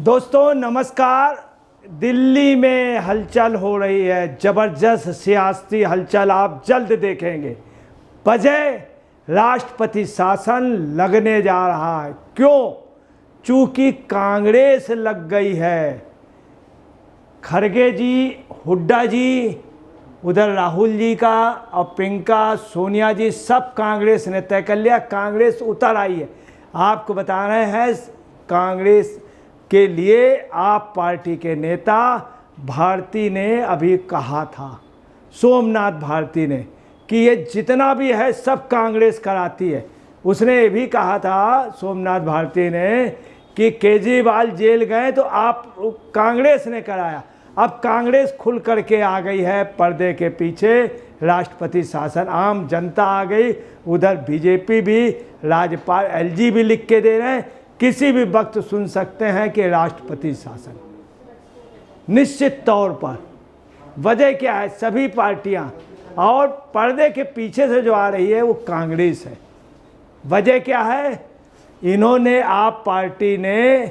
दोस्तों नमस्कार। दिल्ली में हलचल हो रही है, ज़बरदस्त सियासी हलचल आप जल्द देखेंगे। वजह राष्ट्रपति शासन लगने जा रहा है। क्यों? चूंकि कांग्रेस लग गई है। खड़गे जी, हुड्डा जी, उधर राहुल जी का और प्रियंका, सोनिया जी, सब कांग्रेस ने तय कर लिया। कांग्रेस उतर आई है। आपको बता रहे हैं, कांग्रेस के लिए आप पार्टी के नेता भारती ने अभी कहा था, सोमनाथ भारती ने, कि ये जितना भी है सब कांग्रेस कराती है। उसने ये भी कहा था, सोमनाथ भारती ने, कि केजरीवाल जेल गए तो आप कांग्रेस ने कराया। अब कांग्रेस खुल करके आ गई है पर्दे के पीछे। राष्ट्रपति शासन, आम जनता आ गई। उधर बीजेपी भी, राज्यपाल एलजी भी लिख के दे रहे हैं, किसी भी वक्त सुन सकते हैं कि राष्ट्रपति शासन। निश्चित तौर पर वजह क्या है? सभी पार्टियां, और पर्दे के पीछे से जो आ रही है वो कांग्रेस है। वजह क्या है? इन्होंने, आप पार्टी ने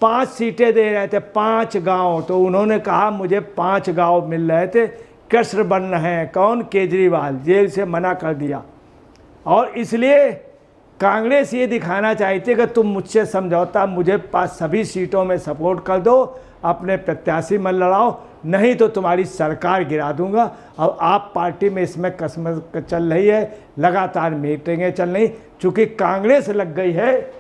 5 सीटें दे रहे थे, 5 गांव, तो उन्होंने कहा मुझे 5 गांव मिल रहे थे। कृष्ण बन रहे हैं। कौन? केजरीवाल। जेल से मना कर दिया। और इसलिए कांग्रेस ये दिखाना चाहती है कि तुम मुझसे समझौता, मुझे पास सभी सीटों में सपोर्ट कर दो, अपने प्रत्याशी मत लड़ाओ, नहीं तो तुम्हारी सरकार गिरा दूंगा। और आप पार्टी में इसमें कसम चल रही है, लगातार मीटिंगें चल रही। चूँकि कांग्रेस लग गई है,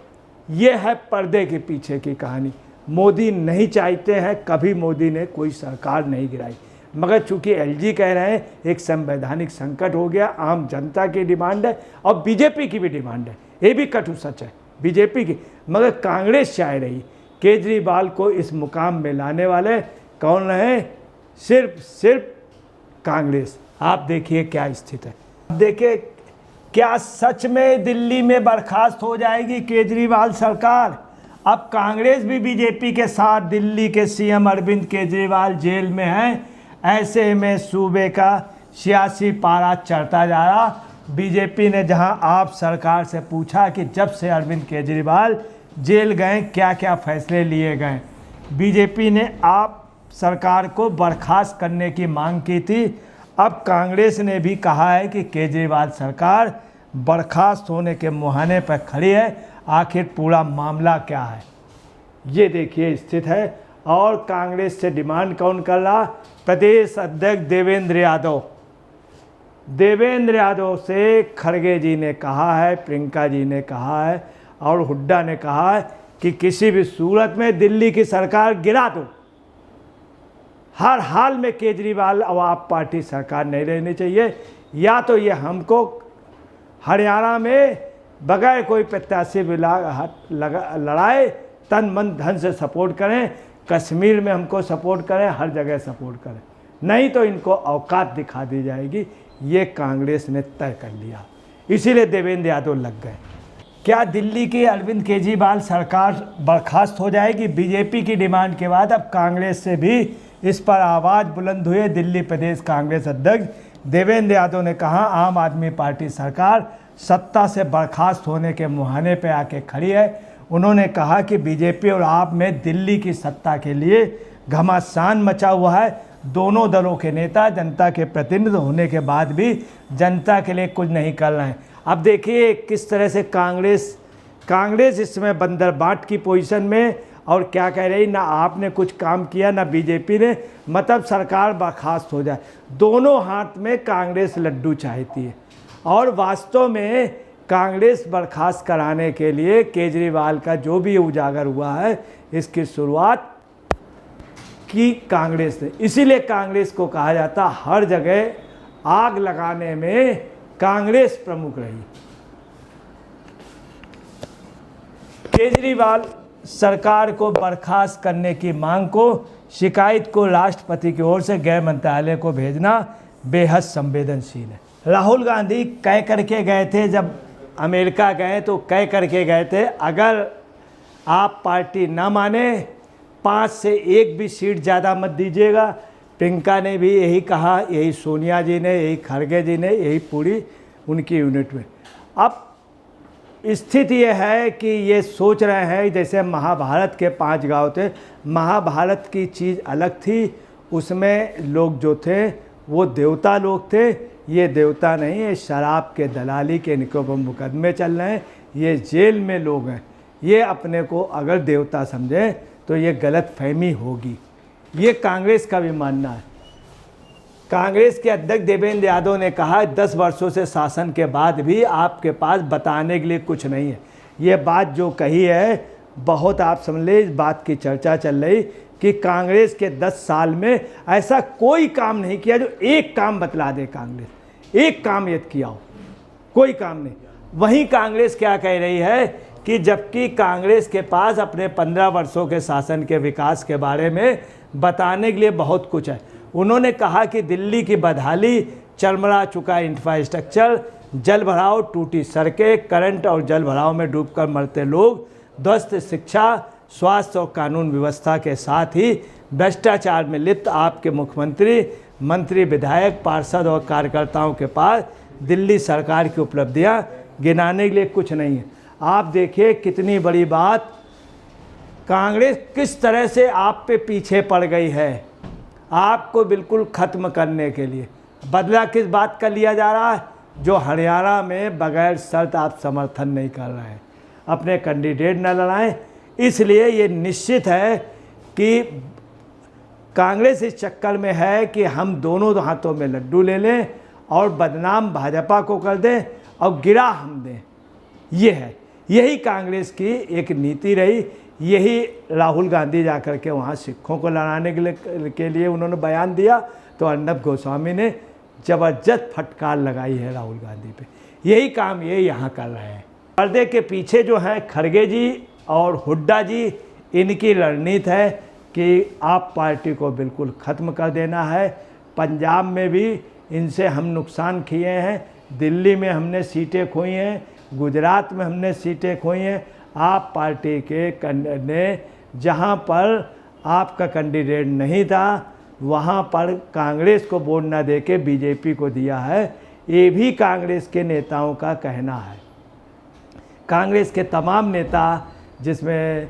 ये है पर्दे के पीछे की कहानी। मोदी नहीं चाहते हैं, कभी मोदी ने कोई सरकार नहीं गिराई, मगर चूंकि एलजी कह रहे हैं एक संवैधानिक संकट हो गया, आम जनता की डिमांड है और बीजेपी की भी डिमांड है, ये भी कटु सच है बीजेपी की। मगर कांग्रेस चाह रही केजरीवाल को इस मुकाम में लाने वाले कौन रहे? सिर्फ कांग्रेस। आप देखिए क्या स्थिति है। देखिए, क्या सच में दिल्ली में बर्खास्त हो जाएगी केजरीवाल सरकार? अब कांग्रेस भी बीजेपी के साथ, दिल्ली के सीएम अरविंद केजरीवाल जेल में हैं। ऐसे में सूबे का सियासी पारा चढ़ता जा रहा। बीजेपी ने जहां आप सरकार से पूछा कि जब से अरविंद केजरीवाल जेल गए क्या क्या फैसले लिए गए, बीजेपी ने आप सरकार को बर्खास्त करने की मांग की थी। अब कांग्रेस ने भी कहा है कि केजरीवाल सरकार बर्खास्त होने के मुहाने पर खड़ी है। आखिर पूरा मामला क्या है, ये देखिए स्थित है। और कांग्रेस से डिमांड कौन कर रहा? प्रदेश अध्यक्ष देवेंद्र यादव। देवेंद्र यादव से खड़गे जी ने कहा है, प्रियंका जी ने कहा है और हुड्डा ने कहा है कि किसी भी सूरत में दिल्ली की सरकार गिरा दो। हर हाल में केजरीवाल और आप पार्टी सरकार नहीं रहनी चाहिए। या तो ये हमको हरियाणा में बगैर कोई प्रत्याशी लड़ाए तन मन धन से सपोर्ट करें, कश्मीर में हमको सपोर्ट करें, हर जगह सपोर्ट करें, नहीं तो इनको औकात दिखा दी जाएगी। ये कांग्रेस ने तय कर लिया, इसीलिए देवेंद्र यादव लग गए। क्या दिल्ली की अरविंद केजरीवाल सरकार बर्खास्त हो जाएगी? बीजेपी की डिमांड के बाद अब कांग्रेस से भी इस पर आवाज़ बुलंद हुई। दिल्ली प्रदेश कांग्रेस अध्यक्ष देवेंद्र यादव ने कहा, आम आदमी पार्टी सरकार सत्ता से बर्खास्त होने के मुहाने पर आके खड़ी है। उन्होंने कहा कि बीजेपी और आप में दिल्ली की सत्ता के लिए घमासान मचा हुआ है। दोनों दलों के नेता जनता के प्रतिनिधि होने के बाद भी जनता के लिए कुछ नहीं कर रहे हैं। अब देखिए किस तरह से कांग्रेस इसमें बंदरबाट की पोजीशन में, और क्या कह रही, ना आपने कुछ काम किया ना बीजेपी ने, मतलब सरकार बर्खास्त हो जाए। दोनों हाथ में कांग्रेस लड्डू चाहती है। और वास्तव में कांग्रेस बर्खास्त कराने के लिए केजरीवाल का जो भी उजागर हुआ है, इसकी शुरुआत की कांग्रेस ने। इसीलिए कांग्रेस को कहा जाता हर जगह आग लगाने में कांग्रेस प्रमुख रही। केजरीवाल सरकार को बर्खास्त करने की मांग को, शिकायत को राष्ट्रपति की ओर से गृह मंत्रालय को भेजना बेहद संवेदनशील है। राहुल गांधी कह करके गए थे, जब अमेरिका गए तो कह करके गए थे, अगर आप पार्टी ना माने 5 से 1 भी सीट ज़्यादा मत दीजिएगा। प्रियंका ने भी यही कहा, यही सोनिया जी ने, यही खड़गे जी ने, यही पूरी उनकी यूनिट में। अब स्थिति ये है कि ये सोच रहे हैं जैसे महाभारत के 5 गांव थे। महाभारत की चीज़ अलग थी, उसमें लोग जो थे वो देवता लोग थे। ये देवता नहीं, ये शराब के दलाली के इनके ऊपर मुकदमे चल रहे हैं, ये जेल में लोग हैं। ये अपने को अगर देवता समझे तो ये गलत फहमी होगी। ये कांग्रेस का भी मानना है। कांग्रेस के अध्यक्ष देवेंद्र यादव ने कहा 10 वर्षों से शासन के बाद भी आपके पास बताने के लिए कुछ नहीं है। ये बात जो कही है बहुत, आप समझ ले, इस बात की चर्चा चल रही कि कांग्रेस के 10 साल में ऐसा कोई काम नहीं किया जो एक काम बतला दे कांग्रेस, एक काम यदि किया हो, कोई काम नहीं। वहीं कांग्रेस क्या कह रही है कि जबकि कांग्रेस के पास अपने 15 वर्षों के शासन के विकास के बारे में बताने के लिए बहुत कुछ है। उन्होंने कहा कि दिल्ली की बदहाली, चरमरा चुका इंफ्रास्ट्रक्चर, जल भराव, टूटी सड़कें, करंट और जल भराव में डूबकर मरते लोग, ध्वस्त शिक्षा, स्वास्थ्य और कानून व्यवस्था के साथ ही भ्रष्टाचार में लिप्त आपके मुख्यमंत्री, मंत्री, विधायक, पार्षद और कार्यकर्ताओं के पास दिल्ली सरकार की उपलब्धियां गिनाने के लिए कुछ नहीं है। आप देखिए कितनी बड़ी बात, कांग्रेस किस तरह से आप पे पीछे पड़ गई है आपको बिल्कुल ख़त्म करने के लिए। बदला किस बात का लिया जा रहा है? जो हरियाणा में बगैर शर्त आप समर्थन नहीं कर रहे हैं, अपने कैंडिडेट न लड़ाएं। इसलिए ये निश्चित है कि कांग्रेस इस चक्कर में है कि हम दोनों हाथों में लड्डू ले लें और बदनाम भाजपा को कर दें और गिरा हम दें। ये है, यही कांग्रेस की एक नीति रही। यही राहुल गांधी जाकर के वहाँ सिखों को लड़ाने के लिए उन्होंने बयान दिया, तो अर्नब गोस्वामी ने ज़बरदस्त फटकार लगाई है राहुल गांधी पे। यही काम ये यहाँ कर रहे हैं। पर्दे के पीछे जो हैं खड़गे जी और हुड्डा जी, इनकी रणनीति है कि आप पार्टी को बिल्कुल ख़त्म कर देना है। पंजाब में भी इनसे हम नुकसान किए हैं, दिल्ली में हमने सीटें खोई हैं, गुजरात में हमने सीटें खोई हैं। आप पार्टी के ने जहां पर आपका कैंडिडेट नहीं था वहां पर कांग्रेस को वोट न देके बीजेपी को दिया है। ये भी कांग्रेस के नेताओं का कहना है। कांग्रेस के तमाम नेता, जिसमें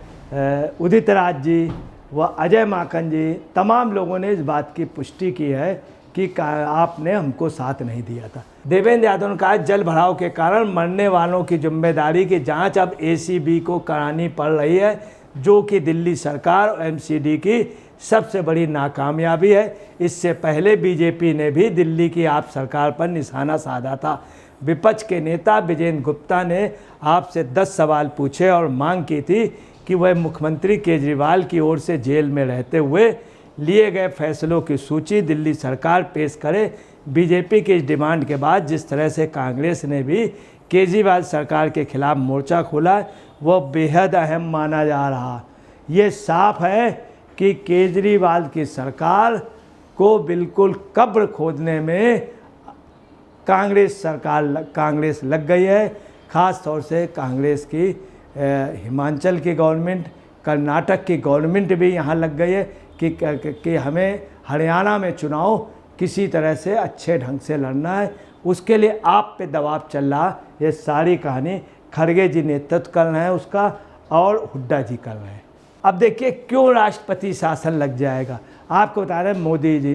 उदित राज जी व अजय माकन जी, तमाम लोगों ने इस बात की पुष्टि की है कि आपने हमको साथ नहीं दिया था। देवेंद्र यादव ने कहा जल भराव के कारण मरने वालों की जिम्मेदारी की जांच अब एसीबी को करानी पड़ रही है, जो कि दिल्ली सरकार और एमसीडी की सबसे बड़ी नाकामयाबी है। इससे पहले बीजेपी ने भी दिल्ली की आप सरकार पर निशाना साधा था। विपक्ष के नेता विजेंद्र गुप्ता ने आपसे 10 सवाल पूछे और मांग की थी कि वह मुख्यमंत्री केजरीवाल की ओर से जेल में रहते हुए लिए गए फैसलों की सूची दिल्ली सरकार पेश करे। बीजेपी की इस डिमांड के बाद जिस तरह से कांग्रेस ने भी केजरीवाल सरकार के खिलाफ मोर्चा खोला, वह बेहद अहम माना जा रहा। ये साफ है कि केजरीवाल की सरकार को बिल्कुल कब्र खोदने में कांग्रेस लग गई है। ख़ास तौर से कांग्रेस की हिमाचल की गवर्नमेंट, कर्नाटक की गवर्नमेंट भी यहाँ लग गई है कि हमें हरियाणा में चुनाव किसी तरह से अच्छे ढंग से लड़ना है। उसके लिए आप पे दबाव चल रहा। ये सारी कहानी खड़गे जी नेतृत्व कर रहे हैं उसका, और हुड्डा जी कर रहे हैं। अब देखिए क्यों राष्ट्रपति शासन लग जाएगा। आपको बता रहे हैं मोदी जी,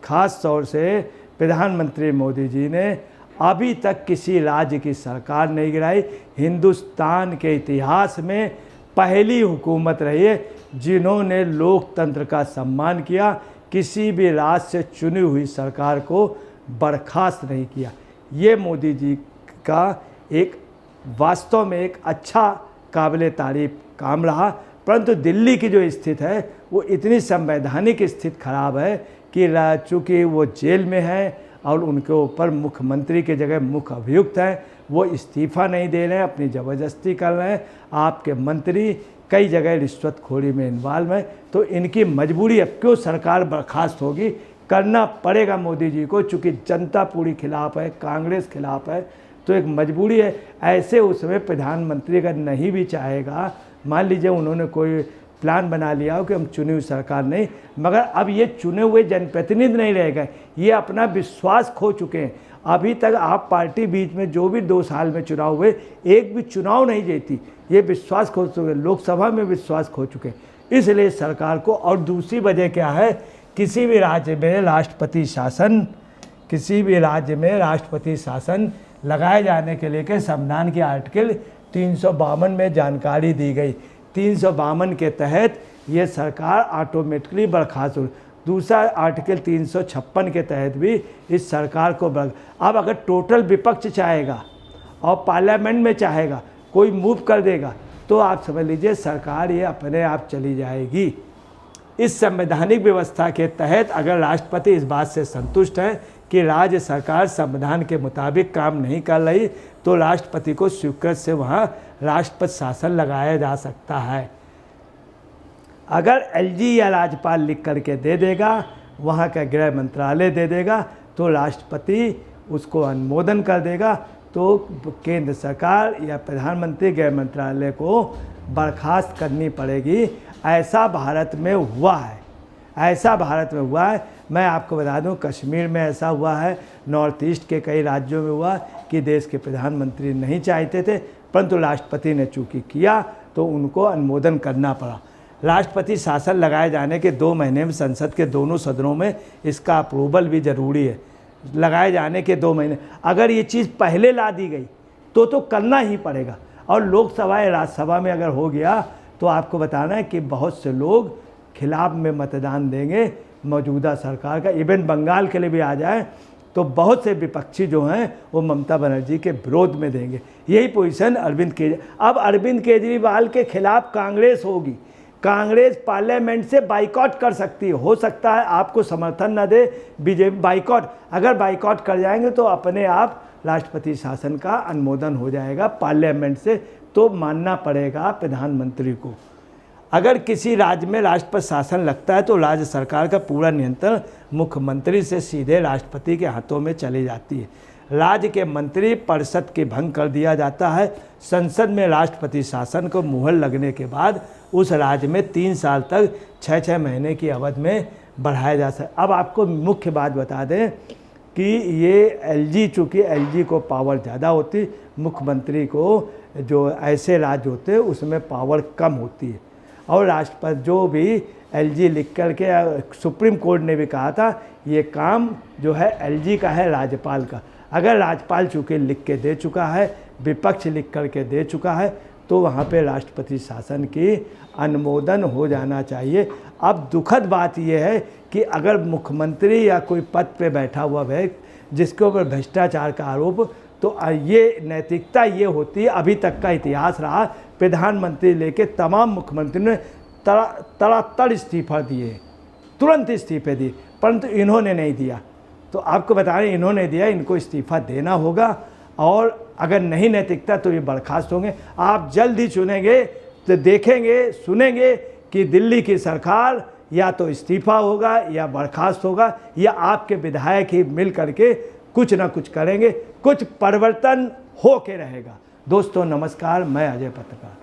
ख़ास तौर से प्रधानमंत्री मोदी जी ने अभी तक किसी राज्य की सरकार नहीं गिराई। हिंदुस्तान के इतिहास में पहली हुकूमत रही है जिन्होंने लोकतंत्र का सम्मान किया, किसी भी राज्य से चुनी हुई सरकार को बर्खास्त नहीं किया। ये मोदी जी का एक वास्तव में एक अच्छा काबिल तारीफ काम रहा। परंतु दिल्ली की जो स्थिति है वो इतनी संवैधानिक स्थिति खराब है कि चूँकि वो जेल में है और उनके ऊपर मुख्यमंत्री की जगह मुख्य अभियुक्त हैं, वो इस्तीफ़ा नहीं दे रहे हैं, अपनी ज़बरदस्ती कर रहे हैं। आपके मंत्री कई जगह रिश्वतखोरी में इन्वॉल्व है, तो इनकी मजबूरी अब क्यों सरकार बर्खास्त होगी, करना पड़ेगा मोदी जी को। चूँकि जनता पूरी खिलाफ है, कांग्रेस खिलाफ है, तो एक मजबूरी है। ऐसे उसमें प्रधानमंत्री अगर नहीं भी चाहेगा, मान लीजिए उन्होंने कोई प्लान बना लिया हो कि हम चुनी हुई सरकार नहीं, मगर अब ये चुने हुए जनप्रतिनिधि नहीं रह गए, ये अपना विश्वास खो चुके हैं अभी तक आप पार्टी बीच में जो भी 2 साल में चुनाव हुए, एक भी चुनाव नहीं जीती। ये विश्वास खो चुके, लोकसभा में विश्वास खो चुके। इसलिए सरकार को, और दूसरी वजह क्या है, किसी भी राज्य में राष्ट्रपति शासन लगाए जाने के लिए संविधान के आर्टिकल 352 में जानकारी दी गई। 352 के तहत ये सरकार ऑटोमेटिकली बर्खास्त हो। दूसरा आर्टिकल 356 के तहत भी इस सरकार को अब अगर टोटल विपक्ष चाहेगा और पार्लियामेंट में चाहेगा, कोई मूव कर देगा, तो आप समझ लीजिए सरकार ये अपने आप चली जाएगी। इस संवैधानिक व्यवस्था के तहत अगर राष्ट्रपति इस बात से संतुष्ट है कि राज्य सरकार संविधान के मुताबिक काम नहीं कर रही, तो राष्ट्रपति को स्वीकृत से वहाँ राष्ट्रपति शासन लगाया जा सकता है। अगर एलजी या राज्यपाल लिख करके दे देगा, वहाँ का गृह मंत्रालय दे देगा, तो राष्ट्रपति उसको अनुमोदन कर देगा, तो केंद्र सरकार या प्रधानमंत्री गृह मंत्रालय को बर्खास्त करनी पड़ेगी। ऐसा भारत में हुआ है, मैं आपको बता दूं, कश्मीर में ऐसा हुआ है, नॉर्थ ईस्ट के कई राज्यों में हुआ कि देश के प्रधानमंत्री नहीं चाहते थे, परंतु राष्ट्रपति ने चूंकि किया तो उनको अनुमोदन करना पड़ा। राष्ट्रपति शासन लगाए जाने के 2 महीने में संसद के दोनों सदनों में इसका अप्रूवल भी ज़रूरी है। लगाए जाने के 2 महीने, अगर ये चीज़ पहले ला दी गई तो करना ही पड़ेगा। और लोकसभा या राज्यसभा में अगर हो गया तो आपको बताना है कि बहुत से लोग खिलाफ में मतदान देंगे मौजूदा सरकार का। इवन बंगाल के लिए भी आ जाए तो बहुत से विपक्षी जो हैं वो ममता बनर्जी के विरोध में देंगे। यही पोजीशन अब अरविंद केजरीवाल के खिलाफ कांग्रेस होगी। कांग्रेस पार्लियामेंट से बाइकॉट कर सकती है। हो सकता है आपको समर्थन न दे बीजेपी, बाइकॉट, अगर बाइकॉट कर जाएंगे तो अपने आप राष्ट्रपति शासन का अनुमोदन हो जाएगा पार्लियामेंट से, तो मानना पड़ेगा प्रधानमंत्री को। अगर किसी राज्य में राष्ट्रपति शासन लगता है तो राज्य सरकार का पूरा नियंत्रण मुख्यमंत्री से सीधे राष्ट्रपति के हाथों में चली जाती है। राज्य के मंत्री परिषद के भंग कर दिया जाता है। संसद में राष्ट्रपति शासन को मुहर लगने के बाद उस राज्य में 3 साल तक 6 महीने की अवधि में बढ़ाया जा सकता। अब आपको मुख्य बात बता दें कि ये एलजी, चूँकि एलजी को पावर ज़्यादा होती, मुख्यमंत्री को जो ऐसे राज्य होते हैं उसमें पावर कम होती है। और राष्ट्रपति जो भी एलजी लिख कर के, सुप्रीम कोर्ट ने भी कहा था ये काम जो है एलजी का है, राज्यपाल का। अगर राज्यपाल चूँकि लिख के दे चुका है, विपक्ष लिख कर के दे चुका है, तो वहाँ पे राष्ट्रपति शासन की अनुमोदन हो जाना चाहिए। अब दुखद बात यह है कि अगर मुख्यमंत्री या कोई पद पे बैठा हुआ व्यक्ति जिसके ऊपर भ्रष्टाचार का आरोप, तो ये नैतिकता ये होती है, अभी तक का इतिहास रहा, प्रधानमंत्री लेके तमाम मुख्यमंत्री ने तड़ातड़ इस्तीफा दिए, तुरंत इस्तीफे दिए, परंतु इन्होंने नहीं दिया। तो आपको बता रहे इन्होंने दिया, इनको इस्तीफा देना होगा, और अगर नहीं नैतिकता तो ये बर्खास्त होंगे। आप जल्द ही चुनेंगे तो देखेंगे, सुनेंगे कि दिल्ली की सरकार या तो इस्तीफा होगा या बर्खास्त होगा, या आपके विधायक ही मिल करके कुछ ना कुछ करेंगे, कुछ परिवर्तन हो के रहेगा। दोस्तों नमस्कार, मैं अजय पत्रकार।